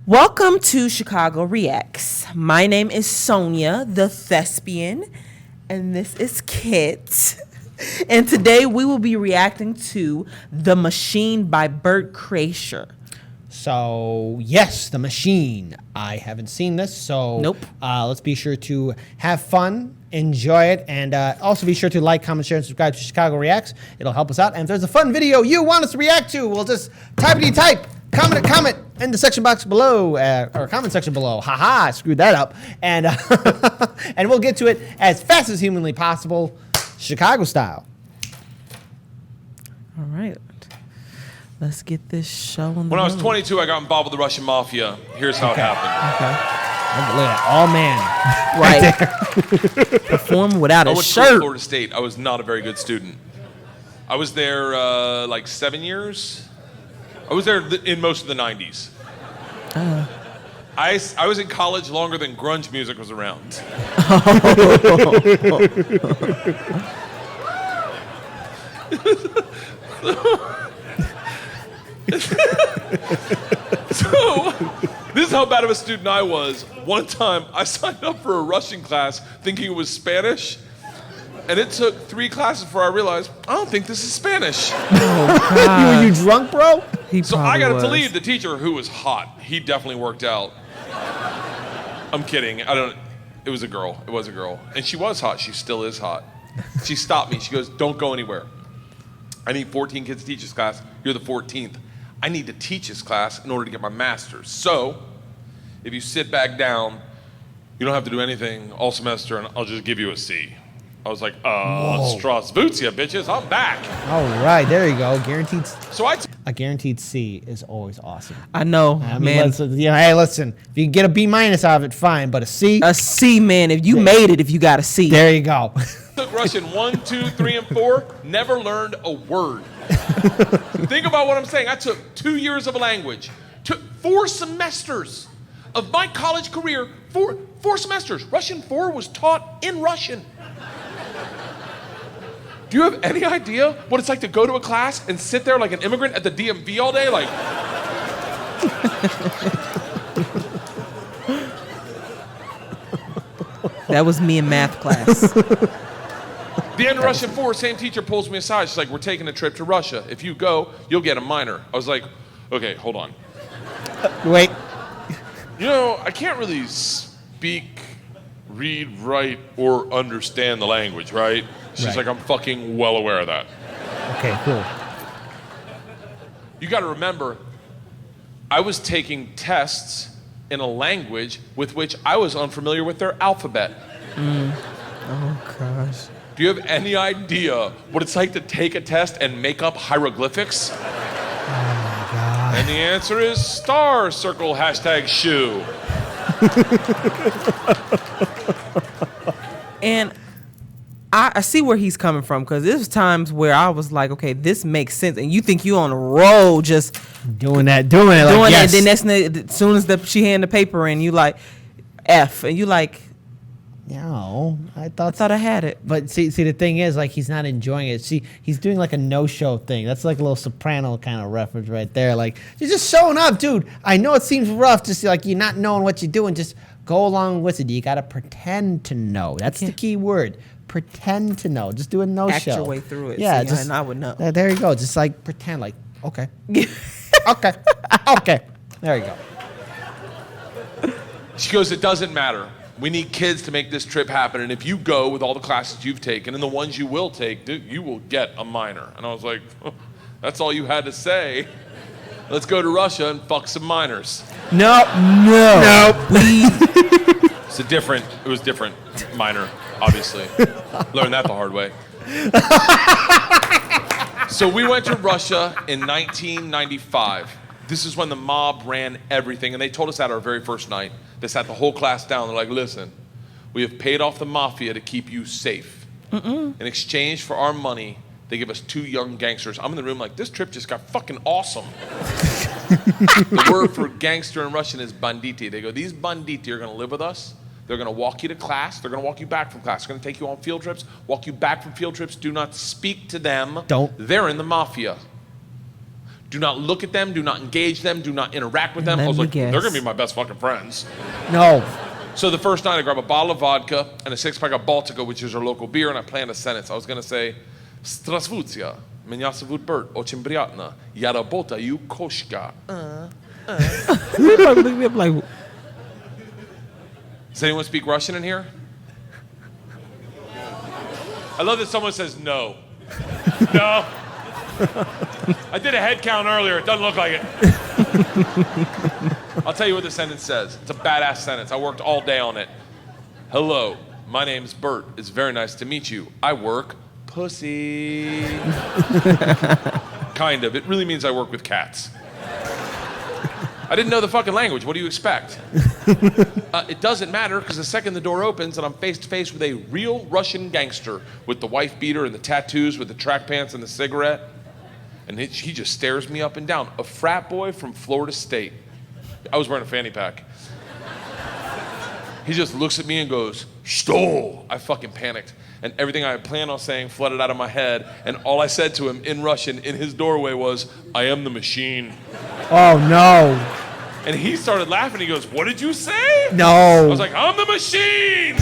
Welcome to Chicago Reacts. My name is Sonya, the thespian, and this is Kit. And today we will be reacting to The Machine by Bert Kreischer. So, yes, The Machine. I haven't seen this, so Nope. Let's be sure to have fun, enjoy it, and also be sure to like, comment, share, and subscribe to Chicago Reacts. It'll help us out. And if there's a fun video you want us to react to, we'll just type, comment in the section box below, or comment section below. Haha, I screwed that up. And, and we'll get to it as fast as humanly possible, Chicago style. All right. Let's get this show on the When I was road. 22, I got involved with the Russian mafia. Here's how it happened. Look at that, all man. Right. Perform without I a went to shirt. Florida State. I was not a very good student. I was there like 7 years. I was there in most of the 90s. I was in college longer than grunge music was around. So, this is how bad of a student I was. One time, I signed up for a Russian class thinking it was Spanish, and it took 3 classes before I realized, I don't think this is Spanish. Were you drunk, bro? So I got to leave the teacher, who was hot. He definitely worked out. I'm kidding. It was a girl. It was a girl. And she was hot. She still is hot. She stopped me. She goes, don't go anywhere. I need 14 kids to teach this class. You're the 14th. I need to teach this class in order to get my master's. So, if you sit back down, you don't have to do anything all semester, and I'll just give you a C. I was like, Strasvutia, bitches, I'm back. All right, there you go. Guaranteed. So A guaranteed C is always awesome. I know, I mean, man. hey, listen. If you can get a B- out of it, fine. But a C. A C, man. If you made it, if you got a C. There you go. took Russian 1, 2, 3, and 4, never learned a word. Think about what I'm saying. I took 2 years of a language, took 4 semesters of my college career, 4 semesters. Russian 4 was taught in Russian. Do you have any idea what it's like to go to a class and sit there like an immigrant at the DMV all day? Like, That was me in math class. the end of Russian 4, same teacher pulls me aside. She's like, we're taking a trip to Russia. If you go, you'll get a minor. I was like, okay, hold on. Wait. You know, I can't really speak, read, write, or understand the language, right? She's Right. like, I'm fucking well aware of that. Okay, cool. You gotta remember, I was taking tests in a language with which I was unfamiliar with their alphabet. Oh, gosh. Do you have any idea what it's like to take a test and make up hieroglyphics? Oh my God. And the answer is star, circle, hashtag shoe. And I see where he's coming from, because there's times where I was like, okay, this makes sense. And you think you on a roll just doing it. Like, doing yes. it. Then as soon as she hand the paper in, you like, F. And you like, No, I I thought I had it. But see, the thing is, like, he's not enjoying it. See, he's doing like a no-show thing. That's like a little Soprano kind of reference right there. Like, you're just showing up, dude. I know it seems rough, just like you're not knowing what you're doing. Just go along with it. You gotta pretend to know. That's the key word. Pretend to know. Just do a no-show. Act your way through it. Yeah, See, just and I would know. There you go. Just like pretend. Like, okay, okay, okay. There you go. She goes, it doesn't matter. We need kids to make this trip happen. And if you go with all the classes you've taken and the ones you will take, dude, you will get a minor. And I was like, that's all you had to say. Let's go to Russia and fuck some minors. No. It was different minor, obviously. Learned that the hard way. So we went to Russia in 1995. This is when the mob ran everything, and they told us that our very first night. They sat the whole class down. They're like, listen, we have paid off the mafia to keep you safe. In exchange for our money, they give us 2 young gangsters. I'm in the room like, this trip just got fucking awesome. The word for gangster in Russian is banditi. They go, these banditi are gonna live with us. They're gonna walk you to class. They're gonna walk you back from class. They're gonna take you on field trips, walk you back from field trips. Do not speak to them. Don't. They're in the mafia. Do not look at them. Do not engage them. Do not interact with them. I was like, they're going to be my best fucking friends. No. So the first night, I grab a bottle of vodka and a 6-pack of Baltica, which is our local beer, and I planned a sentence. I was going to say, Strasvucia, меня зовут Bert, очень приятно, я работаю кошка. Look at me like, Does anyone speak Russian in here? I love that someone says no. No. I did a head count earlier. It doesn't look like it. I'll tell you what the sentence says. It's a badass sentence. I worked all day on it. Hello, my name's Bert. It's very nice to meet you. I work pussy. Kind of. It really means I work with cats. I didn't know the fucking language. What do you expect? It doesn't matter, because the second the door opens and I'm face to face with a real Russian gangster with the wife beater and the tattoos with the track pants and the cigarette, and he just stares me up and down. A frat boy from Florida State. I was wearing a fanny pack. He just looks at me and goes, "Что?" I fucking panicked. And everything I had planned on saying flooded out of my head. And all I said to him in Russian in his doorway was, "I am the machine." Oh, no. And he started laughing. He goes, "What did you say?" No. I was like, "I'm the machine."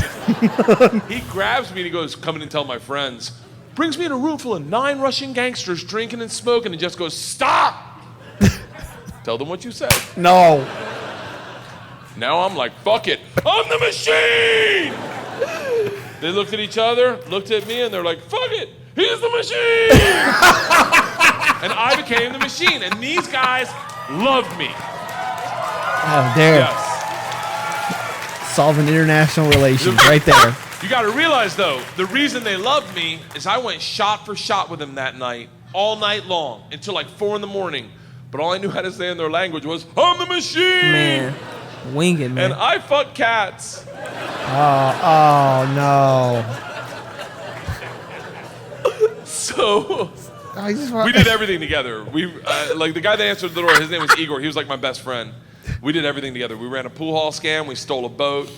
He grabs me and he goes, "Come in and tell my friends." Brings me in a room full of 9 Russian gangsters drinking and smoking and just goes, "Stop." Tell them what you said. No. Now I'm like, fuck it. I'm the machine. They looked at each other, looked at me, and they're like, fuck it. He's the machine. And I became the machine. And these guys loved me. Oh, there. Yes. Solving international relations right there. You got to realize, though, the reason they loved me is I went shot for shot with them that night, all night long, until like 4 a.m. But all I knew how to say in their language was, "I'm the machine." man, winging, man. And I fuck cats. Oh, no. So I just we did everything together. We like the guy that answered the door. His name was Igor. He was like my best friend. We did everything together. We ran a pool hall scam. We stole a boat.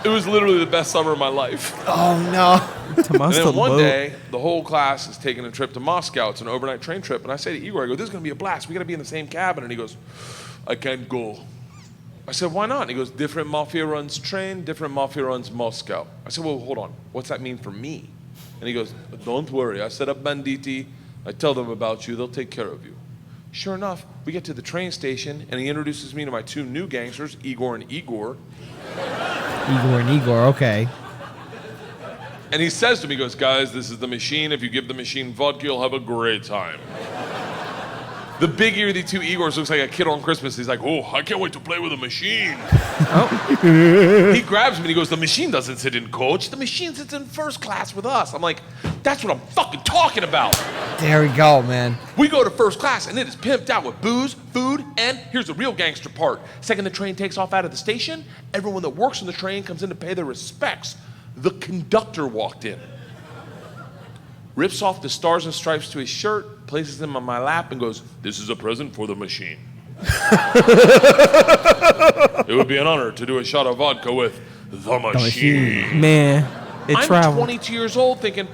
It was literally the best summer of my life. Oh, no. And then one day, the whole class is taking a trip to Moscow. It's an overnight train trip. And I say to Igor, I go, "This is going to be a blast. We got to be in the same cabin." And he goes, "I can't go." I said, "Why not?" And he goes, "Different mafia runs train, different mafia runs Moscow." I said, "Well, hold on. What's that mean for me?" And he goes, "Don't worry. I set up banditi. I tell them about you. They'll take care of you." Sure enough, we get to the train station, and he introduces me to my 2 new gangsters, Igor and Igor. Igor and Igor, okay. And he says to me, he goes, "Guys, this is the machine. If you give the machine vodka, you'll have a great time." The big ear of the 2 Igors looks like a kid on Christmas. He's like, "Oh, I can't wait to play with a machine." Oh. He grabs me and he goes, "The machine doesn't sit in coach. The machine sits in first class with us." I'm like, "That's what I'm fucking talking about." There we go, man. We go to first class and it is pimped out with booze, food, and here's the real gangster part. Second the train takes off out of the station, everyone that works on the train comes in to pay their respects. The conductor walked in, rips off the stars and stripes to his shirt, places them on my lap, and goes, "This is a present for the machine." It would be an honor to do a shot of vodka with the machine. Man, it I'm traveled. 22 years old thinking,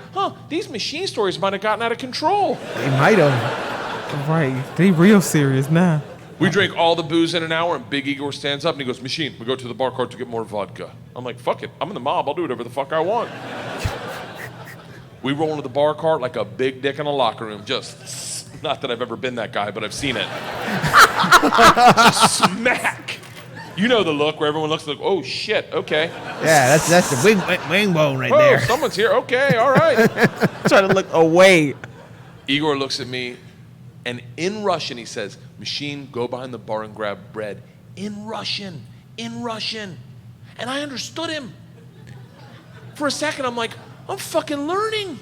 these machine stories might have gotten out of control. They might have. Right, they real serious now. We drink all the booze in an hour, and Big Igor stands up and he goes, "Machine, we go to the bar cart to get more vodka." I'm like, "Fuck it, I'm in the mob, I'll do whatever the fuck I want." We roll into the bar cart like a big dick in a locker room. Just, not that I've ever been that guy, but I've seen it. Just smack. You know the look where everyone looks like, "Oh shit, okay." Yeah, that's the wing bone right Oh, there. someone's here. Okay, all right. Trying to look away. Igor looks at me, and in Russian he says, "Machine, go behind the bar and grab bread." In Russian. And I understood him. For a second, I'm like, I'm fucking learning.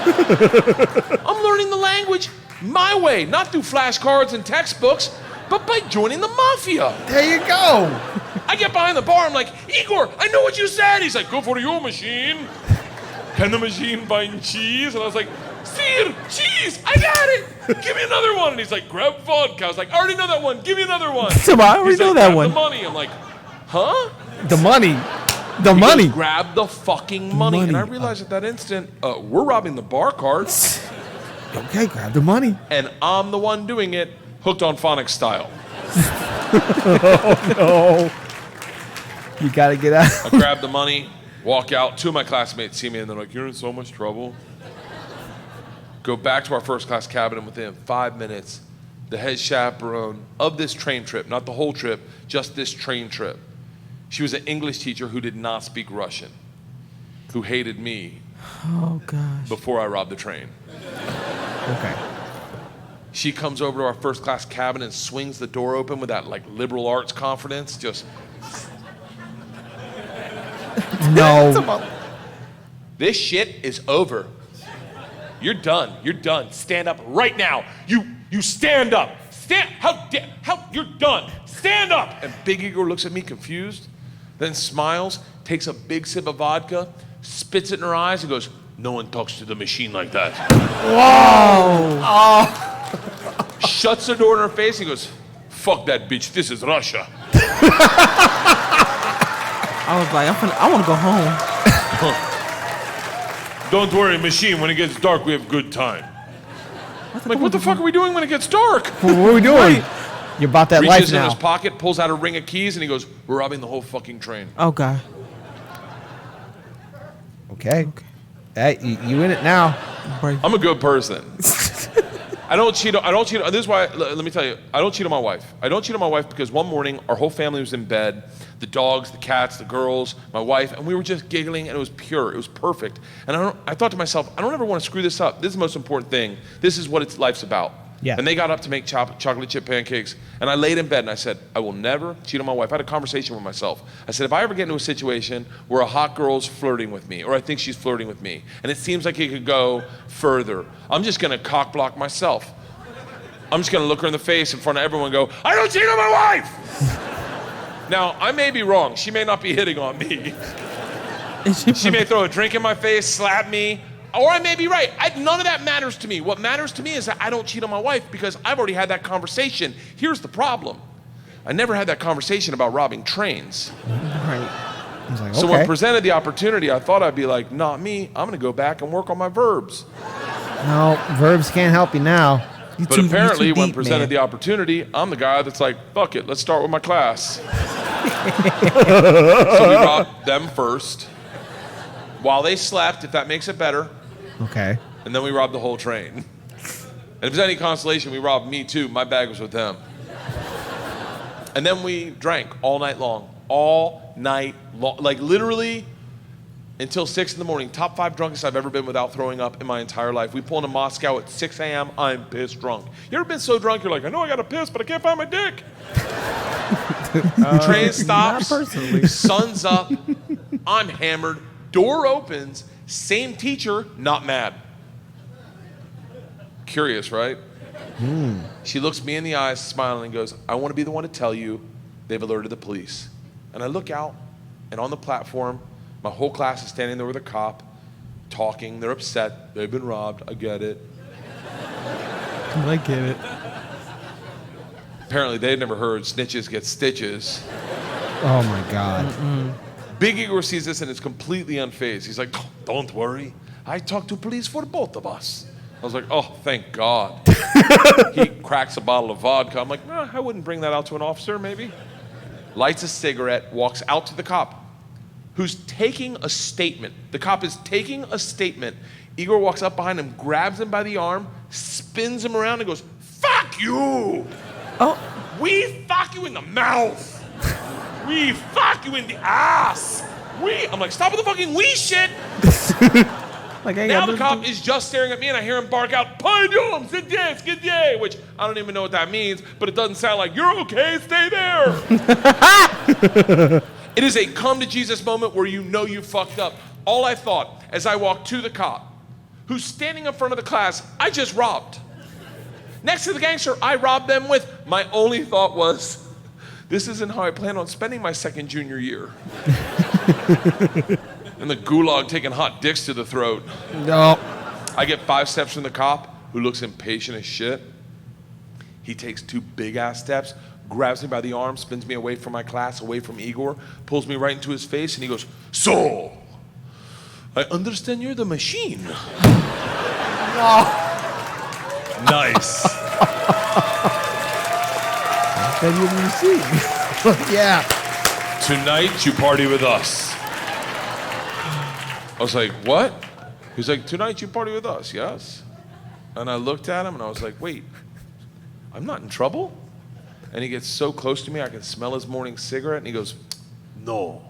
I'm learning the language my way, not through flashcards and textbooks, but by joining the mafia. There you go. I get behind the bar, I'm like, "Igor, I know what you said." He's like, "Go for your machine. Can the machine find cheese?" And I was like, "Sir, cheese, I got it. Give me another one." And he's like, "Grab vodka." I was like, "I already know that one. Give me another one." So I already He's know like, that "Grab one." the money." I'm like, "Huh?" The money. The He money. goes, "Grab the fucking money." And I realized at that instant, we're robbing the bar carts. Okay, grab the money. And I'm the one doing it, hooked on phonics style. Oh, no. You got to get out. I grab the money, walk out. Two of my classmates see me, and they're like, you're in so much trouble. Go back to our first class cabin, and within 5 minutes, the head chaperone of this train trip, not the whole trip, just this train trip, she was an English teacher who did not speak Russian, who hated me before I robbed the train. Okay. She comes over to our first class cabin and swings the door open with that like liberal arts confidence, just, No. this shit is over. You're done. You're done. Stand up right now. You stand up. How you're done. Stand up. And Big Igor looks at me confused, then smiles, takes a big sip of vodka, spits it in her eyes, and goes, no one talks to the machine like that. Whoa. Oh. Shuts the door in her face and goes, fuck that bitch. This is Russia. I was like, I want to go home. Don't worry, machine. When it gets dark, we have good time. I'm like, what the fuck are we doing when it gets dark? What are we doing? You're about that life Reaches in now. his pocket, pulls out a ring of keys, and he goes, we're robbing the whole fucking train. Oh, God. Okay. Hey, you in it now. I'm a good person. I don't cheat. This is why, let me tell you, I don't cheat on my wife. I don't cheat on my wife because one morning, our whole family was in bed. The dogs, the cats, the girls, my wife, and we were just giggling, and it was pure. It was perfect. And I thought to myself, I don't ever want to screw this up. This is the most important thing. This is what life's about. Yeah. And they got up to make chocolate chip pancakes, and I laid in bed and I said, I will never cheat on my wife. I had a conversation with myself. I said, if I ever get into a situation where a hot girl's flirting with me, or I think she's flirting with me, and it seems like it could go further, I'm just gonna cock block myself. I'm just gonna look her in the face in front of everyone and go, I don't cheat on my wife! Now, I may be wrong. She may not be hitting on me. She may throw a drink in my face, slap me, or I may be right. None of that matters to me. What matters to me is that I don't cheat on my wife because I've already had that conversation. Here's the problem. I never had that conversation about robbing trains. Right. I was like, So okay. when presented the opportunity, I thought I'd be like, not me. I'm gonna go back and work on my verbs. No, verbs can't help you now. But apparently, when presented the opportunity, I'm the guy that's like, fuck it, let's start with my class. So we robbed them first, while they slept, if that makes it better, Okay. and then we robbed the whole train. And if there's any consolation, we robbed me too. My bag was with them. And then we drank all night long. All night long. Like literally until 6 in the morning. Top 5 drunkest I've ever been without throwing up in my entire life. We pull into Moscow at 6 a.m. I'm pissed drunk. You ever been so drunk you're like, I know I gotta piss, but I can't find my dick. Train stops. Not personally. Sun's up. I'm hammered. Door opens. Same teacher, not mad. Curious, right? She looks me in the eyes, smiling, and goes, I want to be the one to tell you they've alerted the police. And I look out, and on the platform, my whole class is standing there with a cop, talking. They're upset. They've been robbed. I get it. I get it. Apparently, they'd never heard snitches get stitches. Oh my God. Big Igor sees this and is completely unfazed. He's like, oh, don't worry. I talked to police for both of us. I was like, oh, thank God. He cracks a bottle of vodka. I'm like, I wouldn't bring that out to an officer, maybe. Lights a cigarette, walks out to the cop, who's taking a statement. The cop is taking a statement. Igor walks up behind him, grabs him by the arm, spins him around, and goes, fuck you! Oh. We fuck you in the mouth! We fuck you in the ass! I'm like, stop with the fucking we shit! Like, Now the cop is just staring at me and I hear him bark out, Pardon, skidye, which I don't even know what that means, but it doesn't sound like, you're okay, stay there! It is a come to Jesus moment where you know you fucked up. All I thought as I walked to the cop, who's standing in front of the class I just robbed. Next to the gangster I robbed them with, my only thought was, this isn't how I plan on spending my second junior year. In the gulag taking hot dicks to the throat. No. I get 5 steps from the cop, who looks impatient as shit. He takes 2 big ass steps, grabs me by the arm, spins me away from my class, away from Igor, pulls me right into his face, and he goes, so, I understand you're the machine. Nice. Then you see. Yeah. Tonight you party with us. I was like, what? He's like, tonight you party with us, yes? And I looked at him and I was like, wait, I'm not in trouble? And he gets so close to me, I can smell his morning cigarette, and he goes, no.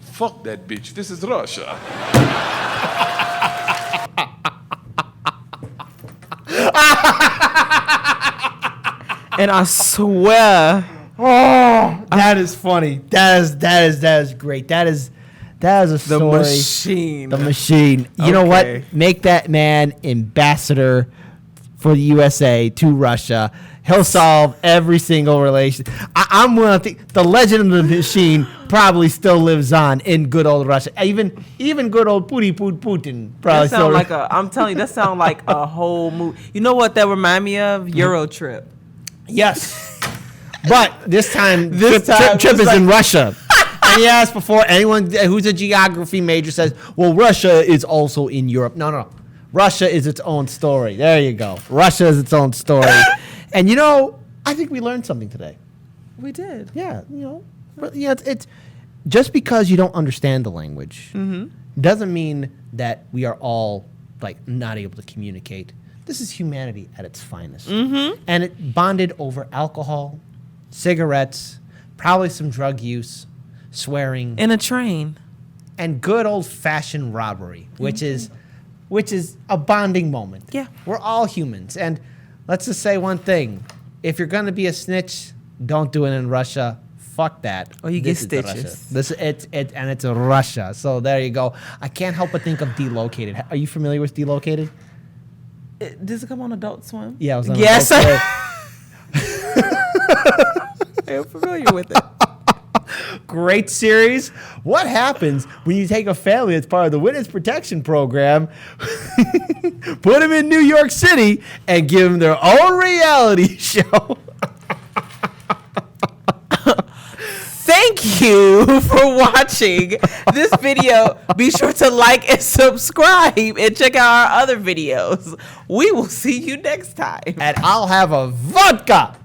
Fuck that bitch, this is Russia. And I swear, Oh, that is funny. That is great. That is a the story. machine. The machine. You know Okay. what? Make that man ambassador for the USA to Russia. He'll solve every single relation. I'm willing to think the legend of the machine probably still lives on in good old Russia. Even good old Putin probably That still. sound like I'm telling you, that sound like a whole movie. You know what that remind me of? Euro Trip. Yes. But this time, This Trip time Trip it was is like- in Russia. And yes, before anyone who's a geography major says, well, Russia is also in Europe. No. Russia is its own story. There you go. Russia is its own story. And you know, I think we learned something today. We did. Yeah, it's just because you don't understand the language doesn't mean that we are all like not able to communicate. This is humanity at its finest. And it bonded over alcohol, cigarettes, probably some drug use, swearing, In a train. and good old-fashioned robbery, which is a bonding moment. Yeah. We're all humans. And let's just say one thing. If you're going to be a snitch, don't do it in Russia. Fuck that. Or you get This is the stitches. Russia. It's Russia. So there you go. I can't help but think of Delocated. Are you familiar with Delocated? Does it come on Adult Swim? Yeah, it was on Yes, Adult I'm familiar with it. Great series. What happens when you take a family that's part of the Witness Protection Program, put them in New York City, and give them their own reality show? Thank you for watching this video. Be sure to like and subscribe and check out our other videos. We will see you next time. And I'll have a vodka.